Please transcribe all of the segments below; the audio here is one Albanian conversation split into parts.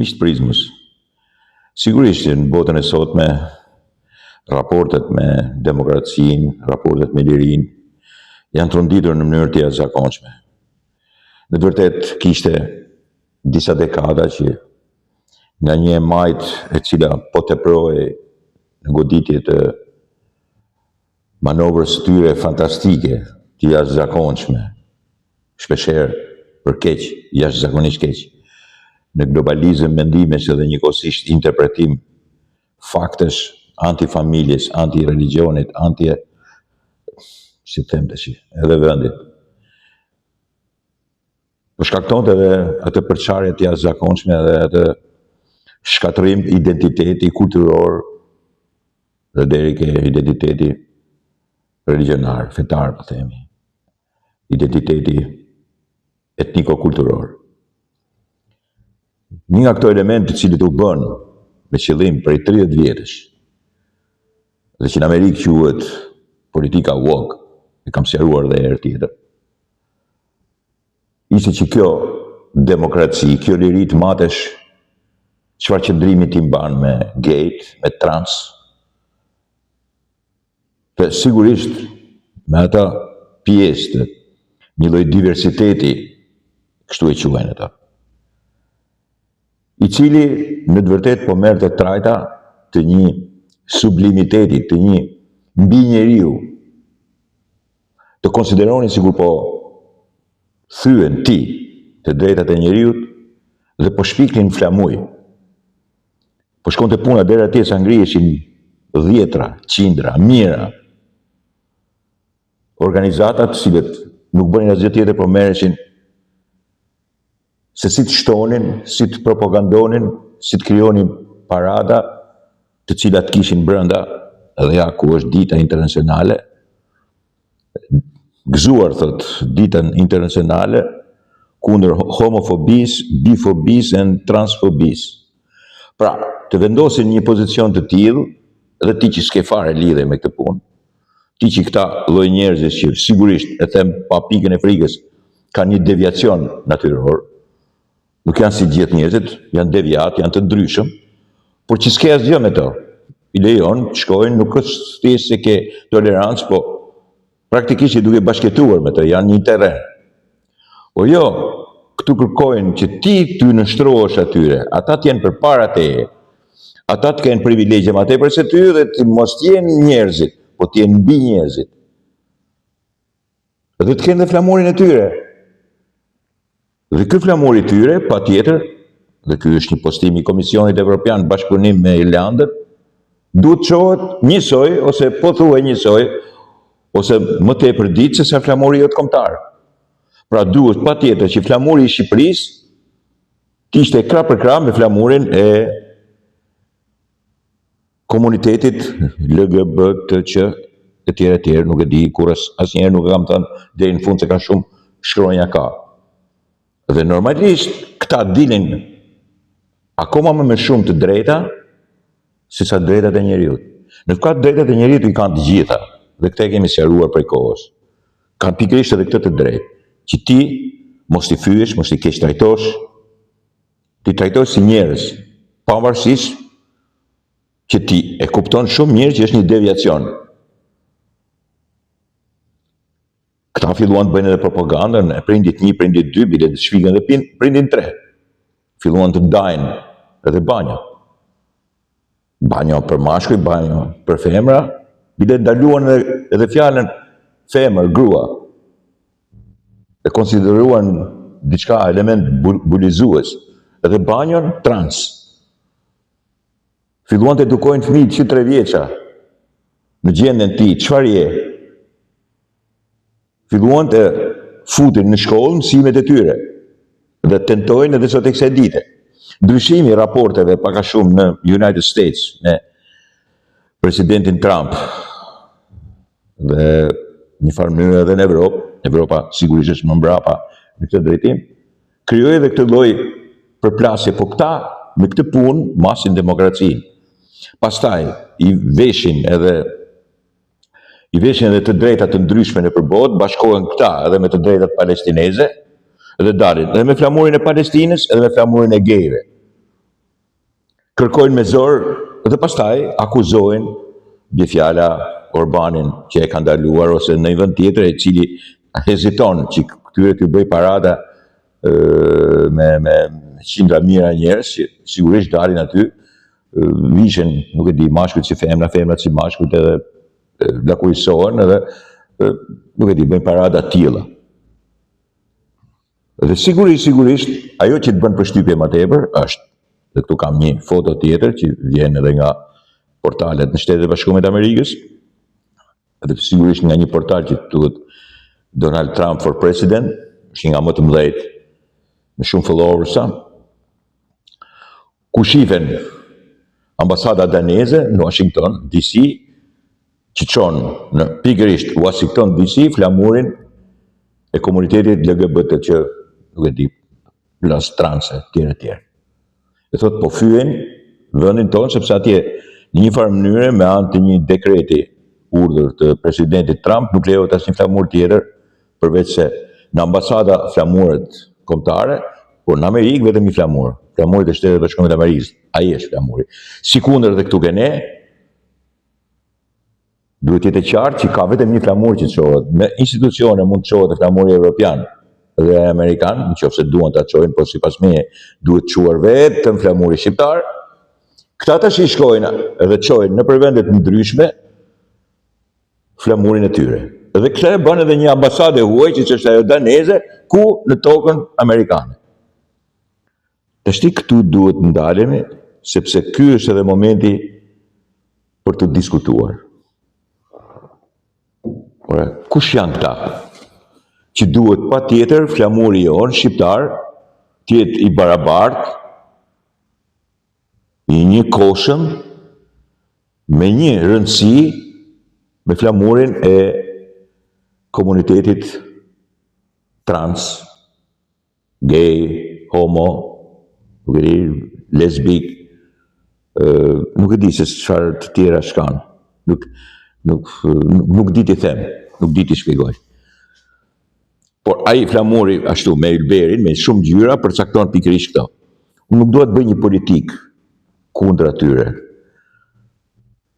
Miqtë Prizmës, sigurisht në botën e sotme, raportet me demokracinë, raportet me lirinë, janë tronditur në mënyrë të jashtëzakonshme. Në të vërtetë kishte disa dekada që nga një majt e cila po teproi në goditje të manovrës tyre fantastike, të jashtëzakonshme, shpeshherë për keq, jashtëzakonisht keq, në globalizëm mendimesh edhe njëkohësisht interpretim faktesh anti-familjes, anti-religionit, si them tash, edhe vendit. Shkaktonte edhe atë përçarje të jashtëzakonshme edhe atë shkatërim identiteti kulturor dhe deri ke identiteti religionar, fetar, po themi. Identiteti etniko-kulturor. Një nga këto elemente që u bën me qëllim prej 30 vjetësh, dhe që në Amerikë quhet politika woke, e kam sqaruar edhe herë tjetër, ishte që kjo demokraci, kjo liri të matesh, çfarë qëndrimi ti mban me gejt, me trans, dhe sigurisht me ata pjesë të një lloj diversiteti, kështu e quajnë ata, i cili në të vërtetë po merrte trajta të një sublimiteti, të një mbi njeriu, të konsideroni sikur po thyen ti të drejtat e njeriut dhe po shpiknin flamuj. Po shkonte puna deri atje sa ngriheshin dhjetra, qindra, mijëra organizata të cilët nuk bënin asgjë tjetër por merreshin se si të shtonin, si të propagandonin, si të krijonin parada të cilat kishin brenda, edhe ja ku është dita internacionale, gëzuar thot ditën internacionale kundër homofobisë, bifobisë e transfobisë. Pra, të vendosin një pozicion të tillë dhe ti që s'ke fare lidhje me këtë punë, ti që këta lloj njerëzish që sigurisht e them pa pikën e frikës, kanë një deviacion natyror, nuk janë si gjithë njerëzit, janë deviat, janë të ndryshëm, por që s'ke asgjë me to. I lejon, shkojnë, nuk është thjesht se ke tolerancë, po praktikisht i duke bashkëtuar me të, janë një terren. Po jo, këtu kërkojnë që ti ty nështrohesh atyre, ata t'jenë përpara teje, ata të kenë privilegje ma tepër se ty dhe të mos t'jenë njerëzit, po t'jenë mbi njerëzit. Dhe të kenë dhe flamurin e tyre. Dhe ky flamuri i tyre, patjetër, dhe ky është një postim i Komisionit Evropian bashkëpunim me Irlandën, duhet çohet njësoj, ose po thuaj njësoj, ose më tepër ditë se sa flamuri jot kombëtar. Pra duhet patjetër që flamuri i Shqipërisë të ishte krah për krah me flamurin e komunitetit LGBTQ e tjerë, nuk e di kur asnjëherë nuk e kam thënë deri në fund se ka shumë shkronja ka. Dhe normalisht këta dilin akoma më shumë të drejta se sa drejtat e njeriut. Në fakt drejtat e njeriut i kanë të gjitha, dhe këtë e kemi sqaruar prej kohës. Kanë pikërisht edhe këtë të drejtë, që ti mos t'i fyesh, mos t'i keq trajtosh, ti trajtosh si njerëz, pavarësisht që ti e kupton shumë mirë që është një deviacion. Këta filluan të bëjnë edhe propagandën e prindit 1, prindit 2, bile të shpikën dhe prindin 3. Filluan të ndajnë edhe banjo. Banjo për mashkuj, banjo për femra, bile ndaluan edhe fjalën femër, grua. E konsideruan diçka element bulizues, edhe banjon trans. Filluan të edukojnë fëmijët që 3 vjeça në gjendjen ti, çfarë je? Filluan të futin në shkollë mësimet e tyre dhe tentojnë edhe sot e kësaj dite. Ndryshimi i raporteve pak a shumë në United States me presidentin Trump dhe një farë mënyrë edhe në Evropa sigurisht është më mbrapa në këtë drejtim, krijoi edhe këtë lloj përplasje, po këta me këtë punë masin demokracinë. Pastaj i veshin edhe të drejtat të ndryshme në përbot, bashkohen këta edhe me të drejtat palestineze, edhe dalin edhe me flamurin e Palestinës edhe me flamurin e gejve. kërkojnë me zor dhe pastaj akuzojnë bie fjala Orbanin që e ka ndaluar ose në një vend tjetër e cili heziton që këtyre të bëj parada me qindra mijëra njerëz që sigurisht dalin aty, vishen, nuk e di, mashkujt si femra, femrat si mashkujt edhe lakurisohen edhe nuk e di, bëjnë parada të tilla. Dhe sigurisht, ajo që të bën përshtypje më tepër është, dhe këtu kam një foto tjetër që vjen edhe nga portalet në Shtetet e Bashkuara të Amerikës, edhe sigurisht nga një portal që thuhet Donald Trump for President, është nga më të mëdhejt me shumë followers, ku shifen ambasada daneze në Washington DC, që çon në pikërisht Washington DC flamurin e komunitetit LGBT që nuk e di, plus transe, tjerë. E thot po fyen vendin tonë sepse atje në një farë mënyre me anë të një dekreti urdhër të presidentit Trump nuk lejohet asnjë flamur tjetër përveç se në ambasada flamurët kombëtare, por në Amerikë vetëm një flamur, flamurit e Shtetet Bashkuara të Amerikës, ai është flamuri. Sikundër dhe këtu kene, duhet jetë qartë që ka vetëm një flamur që çohet. Me institucione mund të çohet flamuri evropian dhe amerikan, nëse duan ta çojnë, po sipas meje duhet çuar vetëm flamuri shqiptar. Këta tash i shkojnë edhe çojnë në vende të ndryshme flamurin e tyre. Dhe këtë e bën edhe një ambasadë huaj që është ajo daneze, ku në tokën amerikane. Tashti këtu duhet ndalemi, sepse ky është edhe momenti për të diskutuar. Ora, kush janë këta? Që duhet patjetër flamuri jonë shqiptar të jetë i barabartë, i një koshëm, me një rëndësi me flamurin e komunitetit trans, gay, homo, nuk e di, lesbik, nuk e di se çfarë të tjera shkanë. Nuk di t'i them, nuk di t'i shpjegoj. Por ai flamuri ashtu me ylberin, me shumë ngjyra përcakton pikërisht këto. Unë nuk dua të bëj një politikë kundër atyre.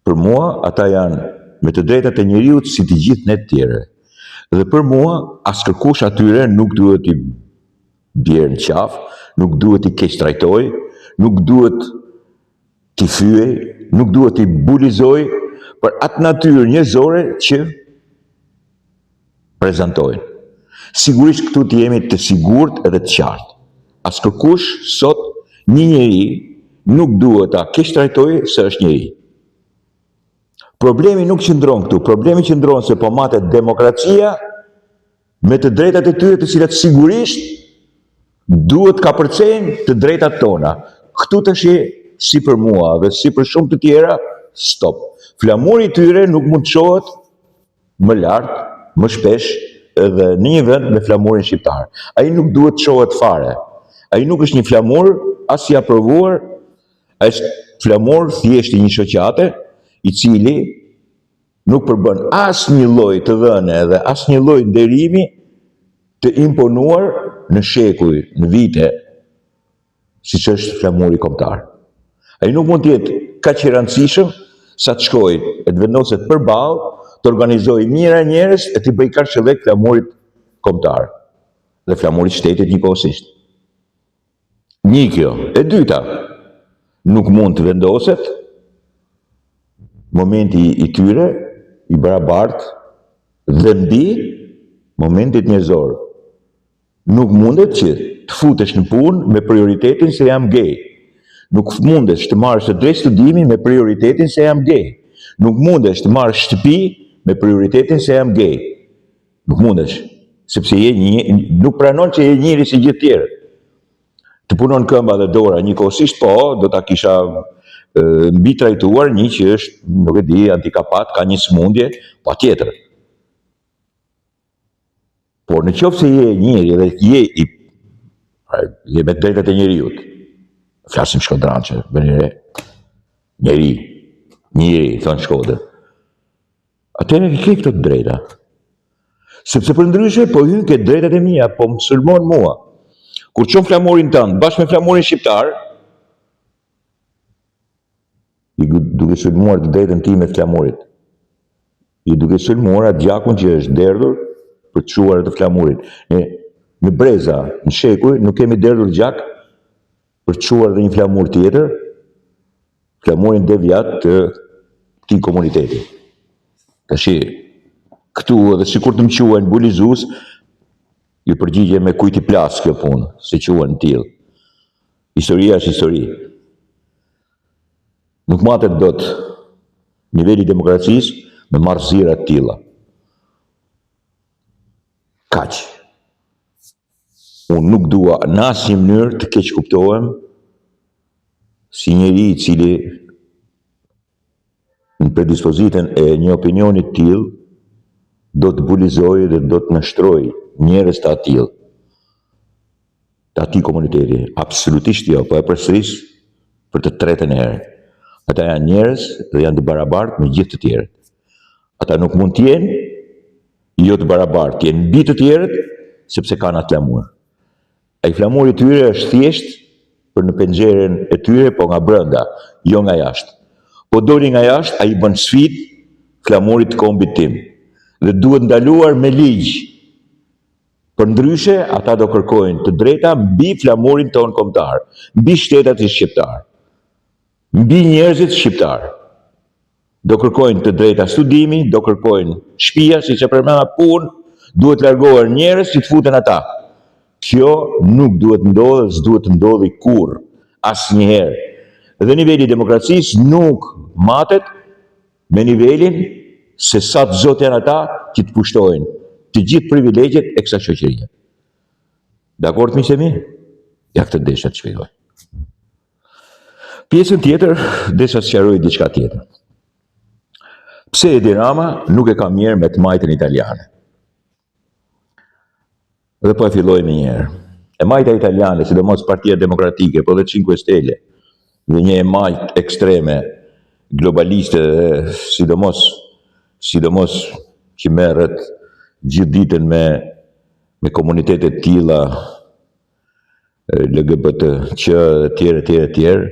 Për mua, ata janë me të drejtat e njeriut si të gjithë ne të tjerë. Dhe për mua, askërkush atyre nuk duhet i bjerë në qafë, nuk duhet i keq trajtoj, nuk duhet t'i fyej, nuk duhet t'i bulizoj për atë natyrë njerëzore që prezantojnë. Sigurisht këtu të jemi të sigurt edhe të qartë. Askërkush sot një njeri nuk duhet ta keq trajtojë se është njeri. Problemi nuk qëndron këtu, problemi qëndron se po matet demokracia me të drejtat e tyre të cilat sigurisht duhet ka përcejnë të drejtat tona. Këtu tash si për mua dhe si për shumë të tjera, stop. Flamuri i tyre nuk mund të çohet më lart, më shpesh edhe në një vend me flamurin shqiptar. Ai nuk duhet të çohet fare. Ai nuk është një flamur as i aprovuar, është flamur thjesht i një shoqate i cili nuk përbën as një lloj të dhëne dhe as një lloj nderimi të imponuar në shekuj, në vite, siç është flamuri kombëtar. Ai nuk mund të jetë kaq i rëndësishëm sa të shkojë e të vendoset përballë, të organizojë mijëra njerëz e të bëjë karshëllëk flamurit kombëtar dhe flamurit shtetit njëkohësisht. Një kjo. E dyta, nuk mund të vendoset momenti i tyre i barabartë dhe mbi momentit njerëzor. Nuk mundet që të futesh në punë me prioritetin se jam gay. Nuk mundesh të marrësh të drejtë studimi me prioritetin se jam gay. Nuk mundesh të marrësh shtëpi me prioritetin se jam gay. Nuk mundesh, sepse nuk pranon që je njëri si gjithë tjerët. Të punon këmba dhe dora njëkohësisht, po, do ta kisha mbi trajtuar një që është, nuk e di, antikapat, ka një smundje, patjetër. Por në qoftë se je njëri dhe je me drejtat e njeriut, flasim shkodranqe, bëni re, njëri, thonë Shkodër. Atëherë ke këto të drejta. Sepse për ndryshe, po hyn ke drejtat e mia, po më sulmon mua. Kur çon flamurin tënd, bashkë me flamurin shqiptar, duke sulmuar të drejtën time të flamurit. I duke sulmuar atë gjakun që është derdhur për të çuar të flamurit. Ne në breza, në shekuj, nuk kemi derdhur gjak për të çuar dhe një flamur tjetër, flamurin devijat të këtij komuniteti. Tashi, këtu edhe sikur të më quajnë bulizues, ju përgjigje me kujt i plas kjo punë, se quhen tillë. Historia është histori. Nuk matet dot niveli i demokracisë me marrëzira të tilla. Kaq. Unë nuk dua në asnjë mënyrë të keq kuptohem si njeri i cili në predispozitën e një opinioni të tillë do të bulizojë dhe do të nështrojë njerëz të atill, të atij komuniteti. Absolutisht jo, po e përsëris për të tretën herë. Ata janë njerëz dhe janë të barabartë me gjithë të tjerët. Ata nuk mund të jenë jo të barabartë, jenë mbi të tjerët sepse kanë atë flamur. Ai flamuri i tyre është thjesht për në penxherën e tyre, po nga brenda, jo nga jashtë. Po doli nga jashtë, ai bën sfidë flamurit të kombit tim. Dhe duhet ndaluar me ligj. Përndryshe, ata do kërkojnë të drejta mbi flamurin ton kombëtar, mbi shtetat shqiptar, mbi njerëzit shqiptar. Do kërkojnë të drejta studimi, do kërkojnë shtëpia, siç e përmenda, punë, duhet largohen njerëz që të futen ata. Kjo nuk duhet ndodhë, s'duhet të ndodhi kurrë, asnjëherë. Dhe niveli i demokracisë nuk matet me nivelin se sa të zot janë ata që të pushtojnë të gjithë privilegjet e kësaj shoqërie. Dakord, miqtë mi? Ja këtë desha të shpjegoj. Pjesën tjetër, desha të sqaroj diçka tjetër. Pse Edi Rama nuk e ka mirë me të majtën italiane? Dhe po e filloj me njerë. E majta italiane, sidomos Partia Demokratike, po dhe 5 Stelle, dhe një e majt ekstreme, globaliste dhe sidomos që merret gjithë ditën me komunitetet tilla, LGBTQ dhe tjerë,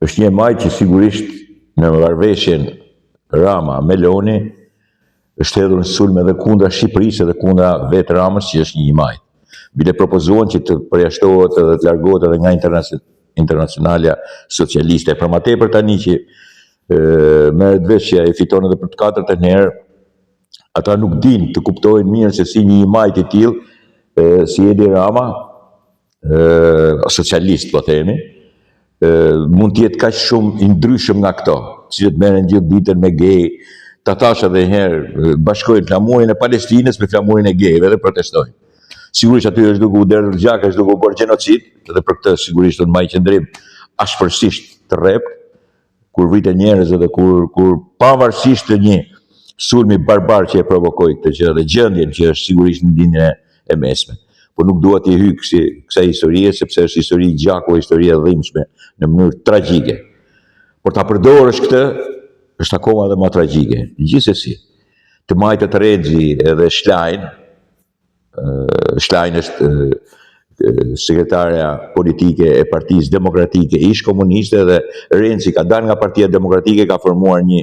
është një majt që sigurisht në marrëveshjen Rama Meloni është hedhur në sulme edhe kundra Shqipërisë edhe kundra vetë Ramës, që është një majt. Bile propozuan që të përjashtohet edhe të largohet edhe nga Internacionalja Socialiste. Për më tepër tani që merret vesh që ai fiton edhe për të 4-ën herë, ata nuk dinë të kuptojnë mirë se si një majt i tillë si Edi Rama, socialist po themi, mund të jetë kaq shumë i ndryshëm nga këto, që të merren gjithë ditën me gay, ta thash edhe herë, bashkojnë flamurin e Palestinës me flamurin e gayve dhe protestojnë. Sigurisht aty është duke u derdhur gjak, është duke u bërë gjenocid, dhe për këtë sigurisht unë maj qëndrim ashpërsisht të rrep, kur vriten njerëz edhe kur pavarësisht të një sulmi barbar që e provokoi këtë gjë dhe gjendjen që është sigurisht në dinjën e mesme. Po nuk dua të hyj kësaj historie sepse është histori gjaku, histori e dhimbshme në mënyrë tragjike. Por ta përdorësh këtë është akoma edhe më tragjike. Gjithsesi, të majtët Rexhi edhe Shlajn është sekretarja politike e Partisë Demokratike, ish komuniste, dhe Renzi ka dalë nga Partia Demokratike, ka formuar një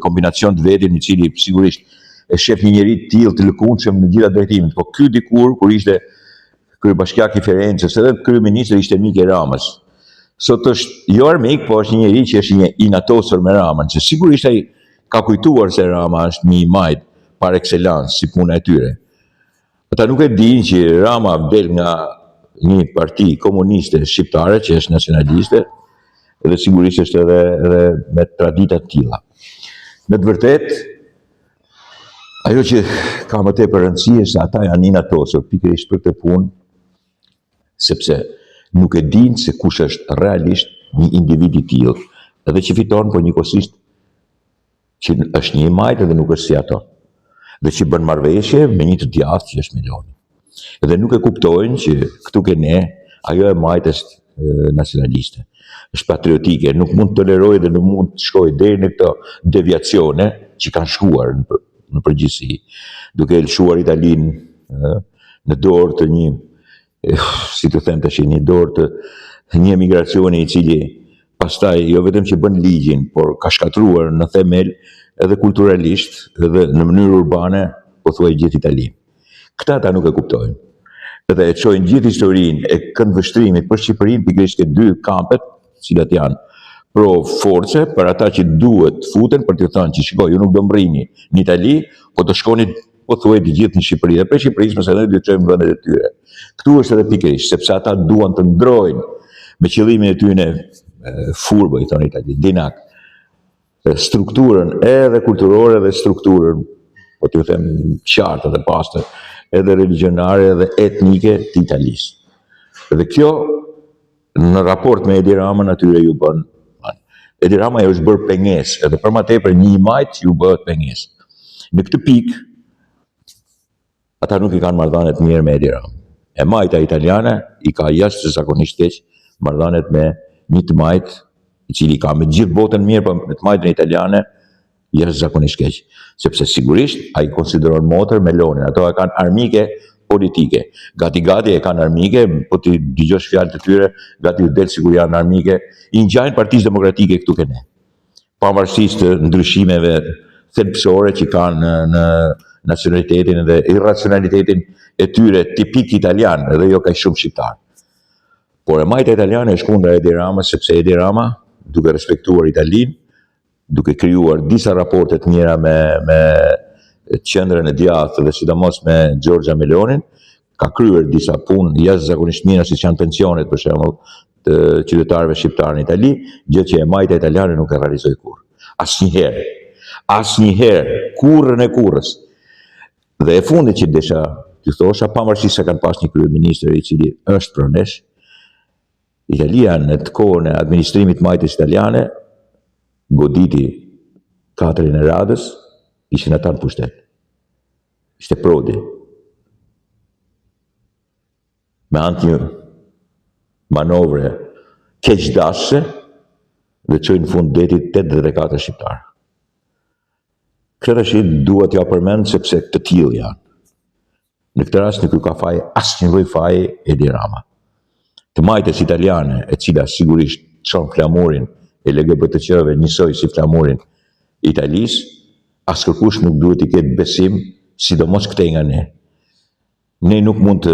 kombinacion të vetin, i cili sigurisht e shef një njeri të tillë të lëkundshëm në gjitha drejtimet. Po ky dikur, kur ishte kryebashkiak i Firencës, edhe kryeminist, ishte mik i Ramës. Sot është jo armik, po është një njeri që është një inatosur me Ramën, që sigurisht ai ka kujtuar se Rama është një majt par excellence si puna e tyre. Ata nuk e dinë që Rama del nga një parti komuniste shqiptare, që është nacionaliste, dhe sigurisht është edhe me tradita të tilla. Në të vërtetë, ajo që ka më tepër rëndësi është se ata janë inatosur pikërisht për këtë punë, sepse nuk e dinë se kush është realisht një individ i tillë, edhe që fiton, por njëkohësisht që është një majt edhe nuk është si ato, dhe që bën marrëveshje me një të djathtë që është Meloni. Edhe nuk e kuptojnë që këtu ke ne, ajo e majt është nacionaliste, është patriotike, nuk mund të tolerojë dhe nuk mund të shkojë deri në këto deviacione që kanë shkuar në përgjithësi, duke lëshuar Italinë në dorë të një, si të them tash, një dorë të një emigracioni i cili pastaj jo vetëm që bën ligjin, por ka shkatruar në themel edhe kulturalisht edhe në mënyrë urbane, pothuaj gjithë Italinë. Këta ata nuk e kuptojnë. Edhe e çojnë gjithë historinë e këndvështrimit për Shqipërinë pikërisht ke dy kampet, cilat janë pro force për ata që duhet futen për të thënë që shikoj, ju nuk do mbrini në Itali, po të shkoni pothuaj të gjithë në Shqipëri. Dhe për Shqipërisë mëse ne do të çojmë vendet e tyre. Këtu është edhe pikërisht, sepse ata duan të ndrojnë me qëllimin e tyre furbo, i thonë Itali, dinak, strukturën edhe kulturore dhe strukturën, po t'ju them qartë dhe pastër, edhe religionare dhe etnike të Italisë. Dhe kjo, në raport me Edi Rama, natyre ju bën. Edi Rama ju është bërë pengesë, edhe për ma tepër një majtë ju bëhet pengesë. Në këtë pikë, ata nuk i kanë marrëdhënie të mirë me Edi Rama. E majta italiane i ka jashtëzakonisht keq marrëdhëniet me një të majtë, i cili ka me gjithë botën mirë, por me të majtën italiane jashtëzakonisht keq. Sepse sigurisht ai konsideron motër Melonin, ato e kanë armike politike. Gati e kanë armike, po ti dëgjosh fjalët e tyre, gati u del sikur janë armike, i ngjajnë Partisë Demokratike këtu ke ne. Pavarësisht të ndryshimeve thelbësore që kanë në nacionalitetin dhe irracionalitetin e tyre tipik italian, edhe jo kaq shumë shqiptar. Por e majta italiane është kundër Edi Rama, sepse Edi Rama, duke respektuar Italinë, duke krijuar disa raporte të mira me qendrën e djathtë dhe sidomos me Giorgia Melonin, ka kryer disa punë jashtëzakonisht mira, siç janë pensionet për shembull të qytetarëve shqiptar në Itali, gjë që e majta italiane nuk e realizoi kurrë. Asnjëherë, kurrën e kurrës. Dhe e fundit që desha t'ju thosha, pavarësisht se kanë pas një kryeministër i cili është pronesh, Italia në të kohën e administrimit majtës italiane, goditi 4 e radhës, ishin ata në pushtet. Ishte Prodi. Me anë një manovre keqdashse dhe çoi në fund detit 84 shqiptarë. Këtë tash dua t'ja përmend sepse të tillë janë. Në këtë rast nuk ka faj asnjë lloj faji Edi Rama. Të majtës italiane, e cila sigurisht çon flamurin e LGBT-qëve njësoj si flamurin Italisë, askërkush nuk duhet i ketë besim, sidomos këtej nga ne. Ne nuk mund të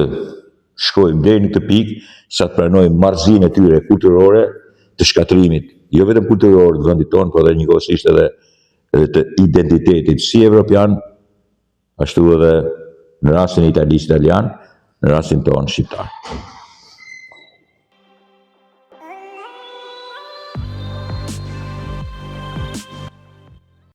shkojmë deri në këtë pikë sa të pranojmë marrëzinë e tyre kulturore të shkatrimit, jo vetëm kulturor të vendit tonë, por edhe njëkohësisht edhe të identitetit si evropian, ashtu edhe në rastin e Italisë italian, në rastin tonë shqiptar.